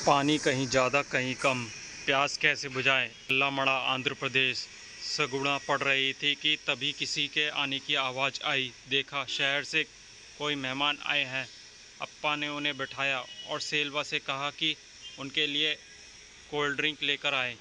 पानी कहीं ज़्यादा कहीं कम, प्यास कैसे बुझाएं। अल्लाह आंध्र प्रदेश। सगुना पड़ रही थी कि तभी किसी के आने की आवाज़ आई। देखा शहर से कोई मेहमान आए हैं। अप्पा ने उन्हें बैठाया और सेल्वा से कहा कि उनके लिए कोल्ड ड्रिंक लेकर आए।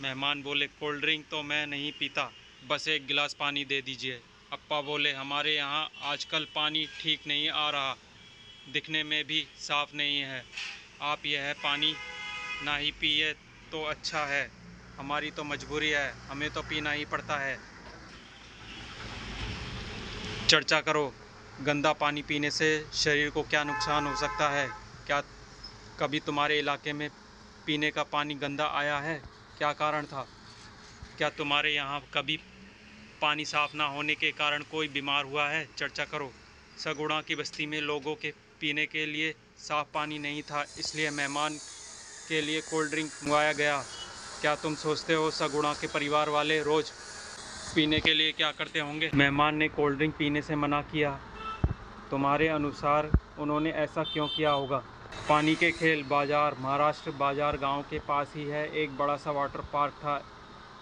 मेहमान बोले, कोल्ड ड्रिंक तो मैं नहीं पीता, बस एक गिलास पानी दे दीजिए। अप्पा बोले, हमारे यहाँ आजकल पानी ठीक नहीं आ रहा, दिखने में भी साफ़ नहीं है। आप यह पानी ना ही पिए तो अच्छा है, हमारी तो मजबूरी है, हमें तो पीना ही पड़ता है। चर्चा करो, गंदा पानी पीने से शरीर को क्या नुकसान हो सकता है। क्या कभी तुम्हारे इलाके में पीने का पानी गंदा आया है? क्या कारण था? क्या तुम्हारे यहाँ कभी पानी साफ़ ना होने के कारण कोई बीमार हुआ है? चर्चा करो। सगुणा की बस्ती में लोगों के पीने के लिए साफ़ पानी नहीं था, इसलिए मेहमान के लिए कोल्ड ड्रिंक मंगवाया गया। क्या तुम सोचते हो सगुणा के परिवार वाले रोज़ पीने के लिए क्या करते होंगे? मेहमान ने कोल्ड ड्रिंक पीने से मना किया। तुम्हारे अनुसार उन्होंने ऐसा क्यों किया होगा? पानी के खेल बाज़ार। महाराष्ट्र बाज़ार गांव के पास ही है, एक बड़ा सा वाटर पार्क था।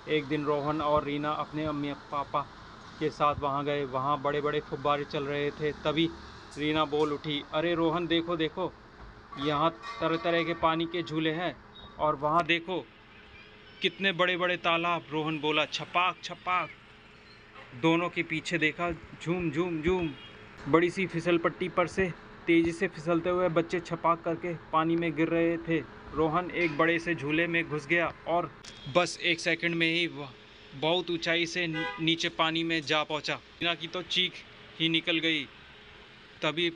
एक दिन रोहन और रीना अपने अम्मी पापा के साथ वहां गए। वहां बड़े बड़े फुब्बारे चल रहे थे। तभी रीना बोल उठी, अरे रोहन, देखो देखो, यहाँ तरह तरह के पानी के झूले हैं, और वहाँ देखो कितने बड़े बड़े तालाब। रोहन बोला, छपाक छपाक। दोनों के पीछे देखा, झूम झूम झूम। बड़ी सी फिसल पट्टी पर से तेज़ी से फिसलते हुए बच्चे छपाक करके पानी में गिर रहे थे। रोहन एक बड़े से झूले में घुस गया और बस एक सेकंड में ही वह बहुत ऊंचाई से नीचे पानी में जा पहुंचा। रीना की तो चीख ही निकल गई। तभी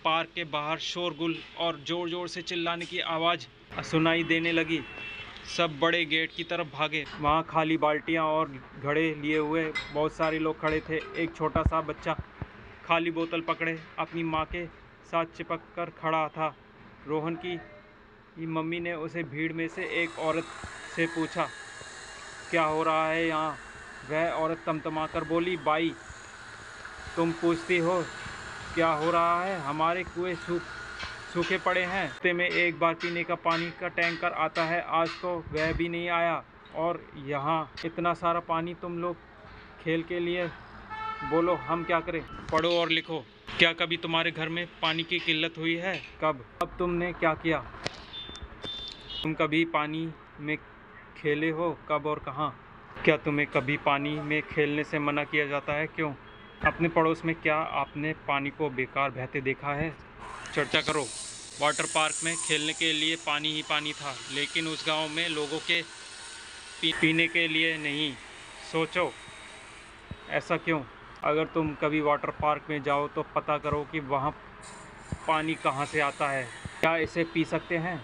पार्क के बाहर शोरगुल और ज़ोर ज़ोर से चिल्लाने की आवाज़ सुनाई देने लगी। सब बड़े गेट की तरफ भागे। वहाँ खाली बाल्टियाँ और घड़े लिए हुए बहुत सारे लोग खड़े थे। एक छोटा सा बच्चा खाली बोतल पकड़े अपनी माँ के साथ चिपक कर खड़ा था। रोहन की मम्मी ने उसे भीड़ में से एक औरत से पूछा, क्या हो रहा है यहाँ? वह औरत तमतमा कर बोली, बाई, तुम पूछती हो क्या हो रहा है? हमारे कुएं सूखे पड़े हैं। हफ्ते में एक बार पीने का पानी का टैंकर आता है, आज तो वह भी नहीं आया, और यहाँ इतना सारा पानी तुम लोग खेल के लिए, बोलो हम क्या करें? पढ़ो और लिखो। क्या कभी तुम्हारे घर में पानी की किल्लत हुई है? कब? अब तुमने क्या किया? तुम कभी पानी में खेले हो? कब और कहाँ? क्या तुम्हें कभी पानी में खेलने से मना किया जाता है? क्यों? अपने पड़ोस में क्या आपने पानी को बेकार बहते देखा है? चर्चा करो। वाटर पार्क में खेलने के लिए पानी ही पानी था, लेकिन उस गांव में लोगों के पीने के लिए नहीं। सोचो, ऐसा क्यों? अगर तुम कभी वाटर पार्क में जाओ तो पता करो कि वहाँ पानी कहाँ से आता है। क्या इसे पी सकते हैं?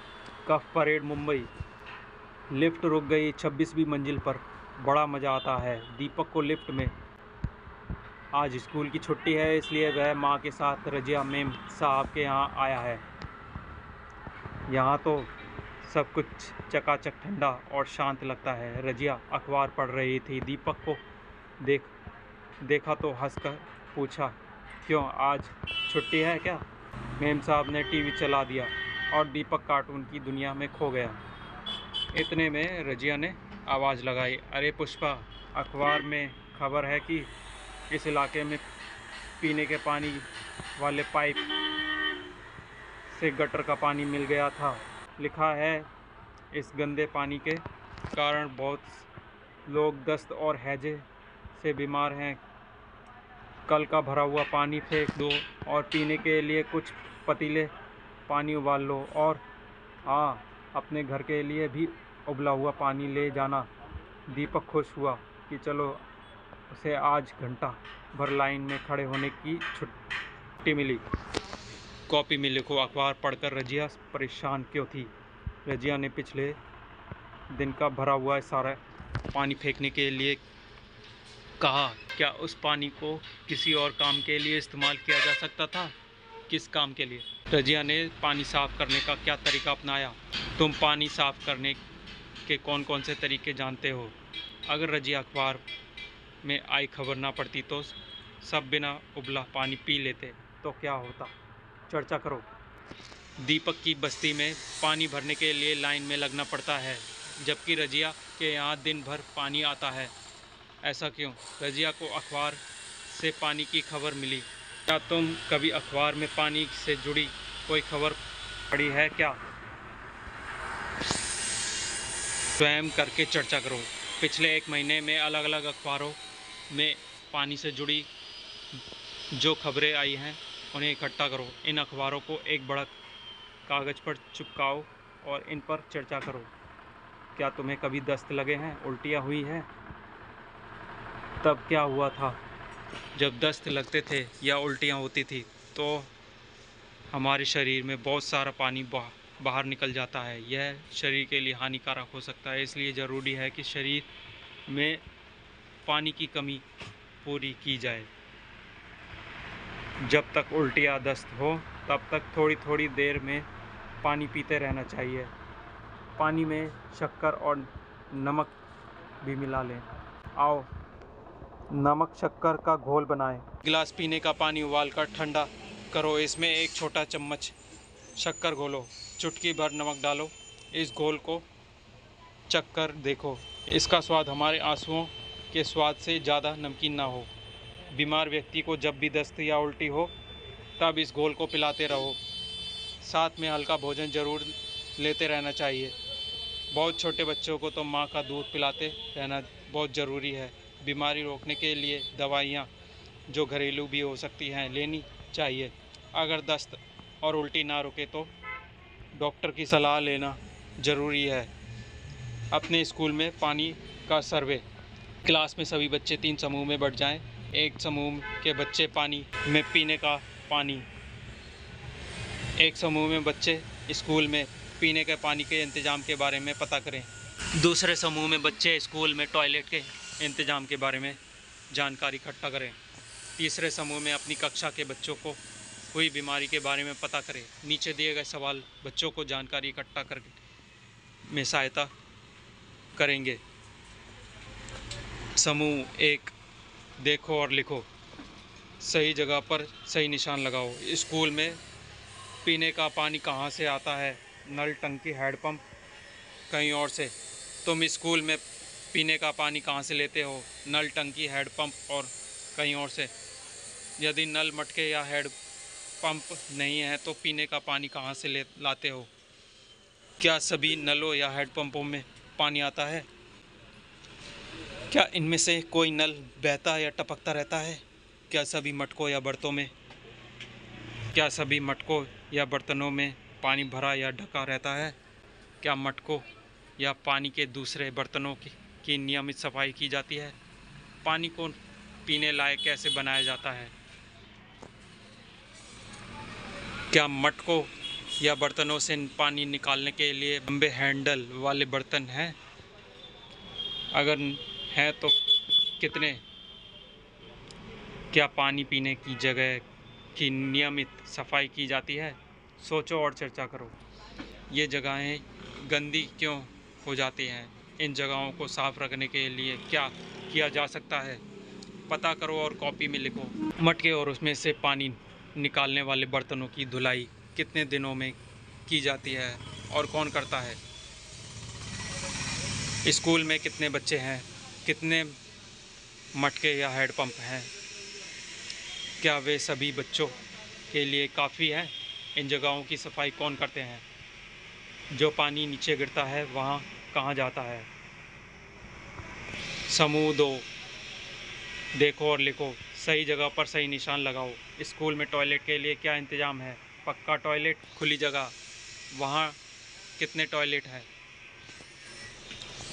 कफ परेड, मुंबई। लिफ्ट रुक गई 26वीं मंजिल पर। बड़ा मज़ा आता है दीपक को लिफ्ट में। आज स्कूल की छुट्टी है, इसलिए वह माँ के साथ रजिया मेम साहब के यहाँ आया है। यहाँ तो सब कुछ चकाचक ठंडा और शांत लगता है। रजिया अखबार पढ़ रही थी। दीपक को देखा तो हंसकर पूछा, क्यों, आज छुट्टी है क्या? मेम साहब ने टीवी चला दिया और दीपक कार्टून की दुनिया में खो गया। इतने में रजिया ने आवाज़ लगाई, अरे पुष्पा, अखबार में खबर है कि इस इलाके में पीने के पानी वाले पाइप से गटर का पानी मिल गया था। लिखा है, इस गंदे पानी के कारण बहुत लोग दस्त और हैजे से बीमार हैं। कल का भरा हुआ पानी फेंक दो और पीने के लिए कुछ पतीले पानी उबाल लो, और हाँ, अपने घर के लिए भी उबला हुआ पानी ले जाना। दीपक खुश हुआ कि चलो उसे आज घंटा भर लाइन में खड़े होने की छुट्टी मिली। कॉपी में लिखो। अखबार पढ़कर रजिया परेशान क्यों थी? रजिया ने पिछले दिन का भरा हुआ सारा पानी फेंकने के लिए कहा। क्या उस पानी को किसी और काम के लिए इस्तेमाल किया जा सकता था? किस काम के लिए? रजिया ने पानी साफ़ करने का क्या तरीका अपनाया? तुम पानी साफ़ करने के कौन कौन से तरीके जानते हो? अगर रजिया अखबार में आई खबर ना पड़ती तो सब बिना उबला पानी पी लेते तो क्या होता? चर्चा करो। दीपक की बस्ती में पानी भरने के लिए लाइन में लगना पड़ता है, जबकि रजिया के यहाँ दिन भर पानी आता है। ऐसा क्यों? रजिया को अखबार से पानी की खबर मिली। क्या तुम कभी अखबार में पानी से जुड़ी कोई खबर पढ़ी है क्या? स्वयं करके चर्चा करो। पिछले 1 महीने में अलग अलग अखबारों में पानी से जुड़ी जो खबरें आई हैं उन्हें इकट्ठा करो। इन अखबारों को एक बड़ा कागज़ पर चिपकाओ और इन पर चर्चा करो। क्या तुम्हें कभी दस्त लगे हैं, उल्टियाँ हुई हैं? तब क्या हुआ था? जब दस्त लगते थे या उल्टियाँ होती थी तो हमारे शरीर में बहुत सारा पानी बाहर निकल जाता है। यह शरीर के लिए हानिकारक हो सकता है, इसलिए ज़रूरी है कि शरीर में पानी की कमी पूरी की जाए। जब तक उल्टी या दस्त हो तब तक थोड़ी थोड़ी देर में पानी पीते रहना चाहिए। पानी में शक्कर और नमक भी मिला लें। आओ नमक शक्कर का घोल बनाएं। गिलास पीने का पानी उबालकर ठंडा करो। इसमें 1 छोटा चम्मच शक्कर घोलो, चुटकी भर नमक डालो। इस घोल को चखकर देखो, इसका स्वाद हमारे आंसुओं के स्वाद से ज़्यादा नमकीन ना हो। बीमार व्यक्ति को जब भी दस्त या उल्टी हो तब इस घोल को पिलाते रहो। साथ में हल्का भोजन ज़रूर लेते रहना चाहिए। बहुत छोटे बच्चों को तो माँ का दूध पिलाते रहना बहुत ज़रूरी है। बीमारी रोकने के लिए दवाइयाँ जो घरेलू भी हो सकती हैं लेनी चाहिए। अगर दस्त और उल्टी ना रुके तो डॉक्टर की सलाह लेना ज़रूरी है। अपने स्कूल में पानी का सर्वे। क्लास में सभी बच्चे 3 समूह में बढ़ जाएं। एक समूह के बच्चे पानी में पीने का पानी एक समूह में बच्चे स्कूल में पीने के पानी के इंतज़ाम के बारे में पता करें। दूसरे समूह में बच्चे स्कूल में टॉयलेट के इंतज़ाम के बारे में जानकारी इकट्ठा करें। तीसरे समूह में अपनी कक्षा के बच्चों को हुई बीमारी के बारे में पता करें। नीचे दिए गए सवाल बच्चों को जानकारी इकट्ठा करने में सहायता करेंगे। समूह 1, देखो और लिखो। सही जगह पर सही निशान लगाओ। स्कूल में पीने का पानी कहाँ से आता है? नल, टंकी, हैंडपंप, कहीं और से। तुम स्कूल में पीने का पानी कहाँ से लेते हो? नल, टंकी, हैंडपंप और कहीं और से। यदि नल, मटके या हैंडपंप नहीं है तो पीने का पानी कहाँ से लाते हो? क्या सभी नलों या हैंडपंपों में पानी आता है? क्या इनमें से कोई नल बहता या टपकता रहता है? क्या सभी मटकों या बर्तनों में पानी भरा या ढका रहता है? क्या मटकों या पानी के दूसरे बर्तनों की नियमित सफाई की जाती है? पानी को पीने लायक कैसे बनाया जाता है? क्या मटकों या बर्तनों से पानी निकालने के लिए लंबे हैंडल वाले बर्तन हैं? अगर हैं तो कितने? क्या पानी पीने की जगह की नियमित सफाई की जाती है? सोचो और चर्चा करो। ये जगहें गंदी क्यों हो जाती हैं? इन जगहों को साफ रखने के लिए क्या किया जा सकता है? पता करो और कॉपी में लिखो। मटके और उसमें से पानी निकालने वाले बर्तनों की धुलाई कितने दिनों में की जाती है और कौन करता है? स्कूल में कितने बच्चे हैं? कितने मटके या हैंडपंप हैं? क्या वे सभी बच्चों के लिए काफ़ी है? इन जगहों की सफाई कौन करते हैं? जो पानी नीचे गिरता है वहाँ कहाँ जाता है? समूह 2, देखो और लिखो। सही जगह पर सही निशान लगाओ। स्कूल में टॉयलेट के लिए क्या इंतज़ाम है? पक्का टॉयलेट, खुली जगह। वहाँ कितने टॉयलेट हैं?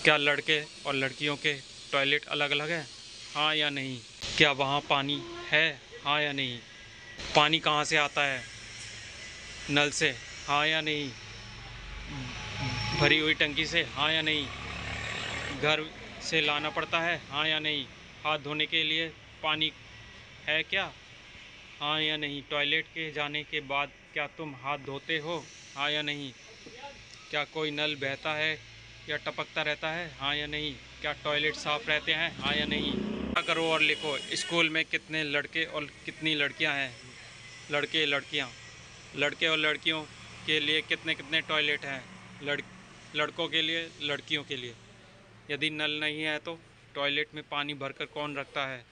क्या लड़के और लड़कियों के टॉयलेट अलग अलग हैं? हाँ या नहीं? क्या वहाँ पानी है? हाँ या नहीं? पानी कहाँ से आता है? नल से। हाँ या नहीं? भरी हुई टंकी से। हाँ या नहीं? घर से लाना पड़ता है? हाँ या नहीं? हाथ धोने के लिए पानी है क्या? हाँ या नहीं? टॉयलेट के जाने के बाद क्या तुम हाथ धोते हो? हाँ या नहीं? क्या कोई नल बहता है या टपकता रहता है? हाँ या नहीं? क्या टॉयलेट साफ़ रहते हैं? हाँ या नहीं? क्या करो और लिखो। स्कूल में कितने लड़के और कितनी लड़कियां हैं? लड़के और लड़कियों के लिए कितने कितने टॉयलेट हैं, लड़कों के लिए, लड़कियों के लिए। यदि नल नहीं है तो टॉयलेट में पानी भरकर कौन रखता है,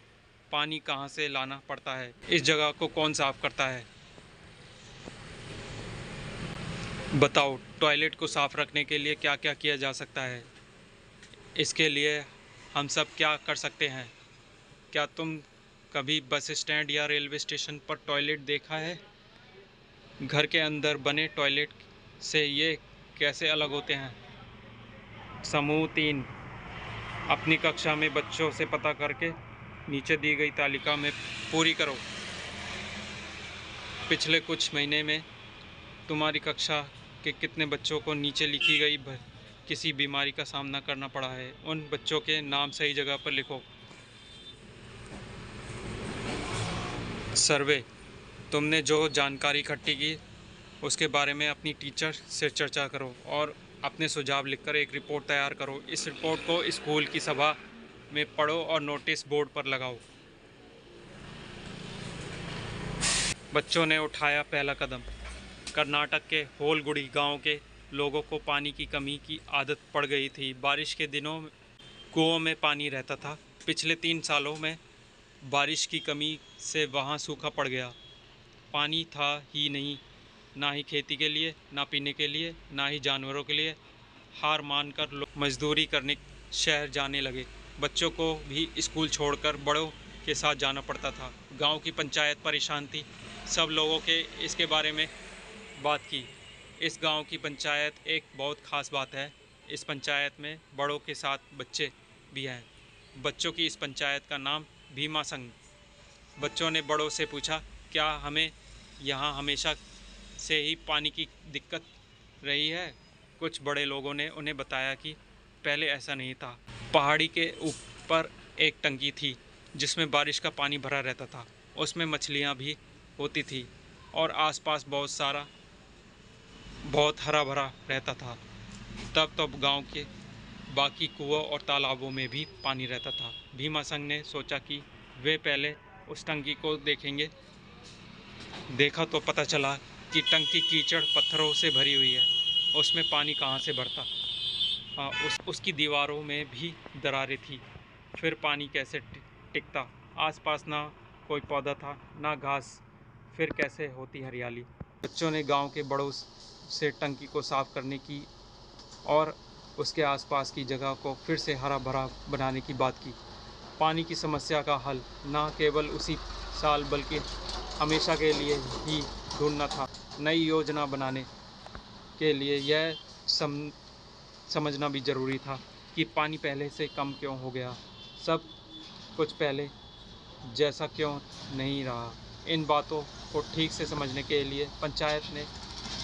पानी कहाँ से लाना पड़ता है, इस जगह को कौन साफ़ करता है। बताओ, टॉयलेट को साफ़ रखने के लिए क्या क्या किया जा सकता है। इसके लिए हम सब क्या कर सकते हैं। क्या तुम कभी बस स्टैंड या रेलवे स्टेशन पर टॉयलेट देखा है? घर के अंदर बने टॉयलेट से ये कैसे अलग होते हैं। समूह 3, अपनी कक्षा में बच्चों से पता करके नीचे दी गई तालिका में पूरी करो। पिछले कुछ महीने में तुम्हारी कक्षा के कितने बच्चों को नीचे लिखी गई किसी बीमारी का सामना करना पड़ा है। उन बच्चों के नाम सही जगह पर लिखो। सर्वे, तुमने जो जानकारी इकट्ठी की उसके बारे में अपनी टीचर से चर्चा करो और अपने सुझाव लिखकर एक रिपोर्ट तैयार करो। इस रिपोर्ट को स्कूल की सभा में पढ़ो और नोटिस बोर्ड पर लगाओ। बच्चों ने उठाया पहला कदम। कर्नाटक के होलगुड़ी गांव के लोगों को पानी की कमी की आदत पड़ गई थी। बारिश के दिनों कुओं में पानी रहता था। पिछले 3 सालों में बारिश की कमी से वहां सूखा पड़ गया। पानी था ही नहीं, ना ही खेती के लिए, ना पीने के लिए, ना ही जानवरों के लिए। हार मानकर लोग मजदूरी करने शहर जाने लगे। बच्चों को भी स्कूल छोड़कर बड़ों के साथ जाना पड़ता था। गांव की पंचायत परेशान थी। सब लोगों के इसके बारे में बात की। इस गांव की पंचायत एक बहुत ख़ास बात है। इस पंचायत में बड़ों के साथ बच्चे भी हैं। बच्चों की इस पंचायत का नाम भीमा संघ। बच्चों ने बड़ों से पूछा, क्या हमें यहाँ हमेशा से ही पानी की दिक्कत रही है? कुछ बड़े लोगों ने उन्हें बताया कि पहले ऐसा नहीं था। पहाड़ी के ऊपर एक टंकी थी जिसमें बारिश का पानी भरा रहता था। उसमें मछलियाँ भी होती थी और आसपास बहुत हरा भरा रहता था। तब तब गांव के बाकी कुओं और तालाबों में भी पानी रहता था। भीमा संघ ने सोचा कि वे पहले उस टंकी को देखेंगे। देखा तो पता चला कि टंकी कीचड़ पत्थरों से भरी हुई है। उसमें पानी कहाँ से भरता। उसकी दीवारों में भी दरारें थी। फिर पानी कैसे टिकता। आसपास ना कोई पौधा था, ना घास। फिर कैसे होती हरियाली। बच्चों ने गांव के बड़ों से टंकी को साफ़ करने की और उसके आसपास की जगह को फिर से हरा भरा बनाने की बात की। पानी की समस्या का हल न केवल उसी साल बल्कि हमेशा के लिए ही ढूंढना था। नई योजना बनाने के लिए यह समझना भी ज़रूरी था कि पानी पहले से कम क्यों हो गया, सब कुछ पहले जैसा क्यों नहीं रहा। इन बातों को ठीक से समझने के लिए पंचायत ने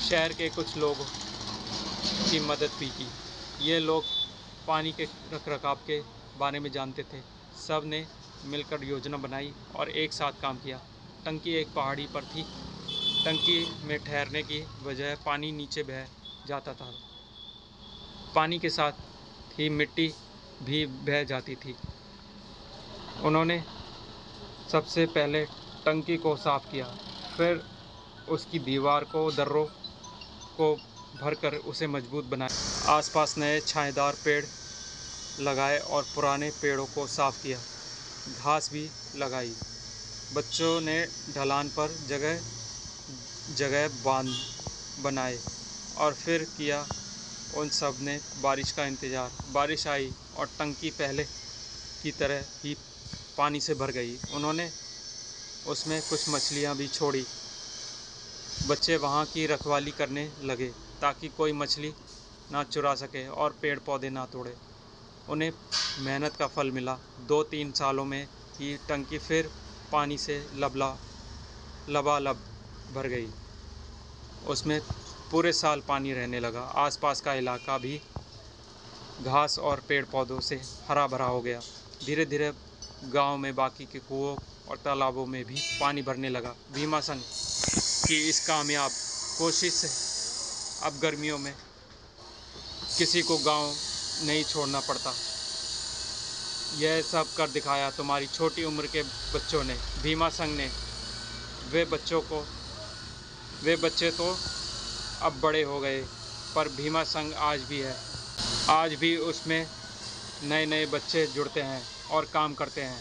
शहर के कुछ लोगों की मदद भी की। ये लोग पानी के रखरखाव के बारे में जानते थे। सब ने मिलकर योजना बनाई और एक साथ काम किया। टंकी एक पहाड़ी पर थी। टंकी में ठहरने की वजह पानी नीचे बह जाता था। पानी के साथ ही मिट्टी भी बह जाती थी। उन्होंने सबसे पहले टंकी को साफ़ किया, फिर उसकी दीवार को दर्रों को भरकर उसे मजबूत बनाया। आसपास नए छायादार पेड़ लगाए और पुराने पेड़ों को साफ़ किया। घास भी लगाई। बच्चों ने ढलान पर जगह जगह बांध बनाए और फिर किया उन सब ने बारिश का इंतज़ार। बारिश आई और टंकी पहले की तरह ही पानी से भर गई। उन्होंने उसमें कुछ मछलियाँ भी छोड़ी। बच्चे वहाँ की रखवाली करने लगे ताकि कोई मछली ना चुरा सके और पेड़ पौधे ना तोड़े। उन्हें मेहनत का फल मिला। 2-3 सालों में ही टंकी फिर पानी से लबालब भर गई। उसमें पूरे साल पानी रहने लगा। आसपास का इलाका भी घास और पेड़ पौधों से हरा भरा हो गया। धीरे धीरे गांव में बाकी के कुओं और तालाबों में भी पानी भरने लगा। भीमा संघ की इस कामयाब कोशिश से अब गर्मियों में किसी को गांव नहीं छोड़ना पड़ता। यह सब कर दिखाया तुम्हारी छोटी उम्र के बच्चों ने। भीमा संघ ने वे बच्चे तो अब बड़े हो गए, पर भीमा संघ आज भी है। आज भी उसमें नए नए बच्चे जुड़ते हैं और काम करते हैं।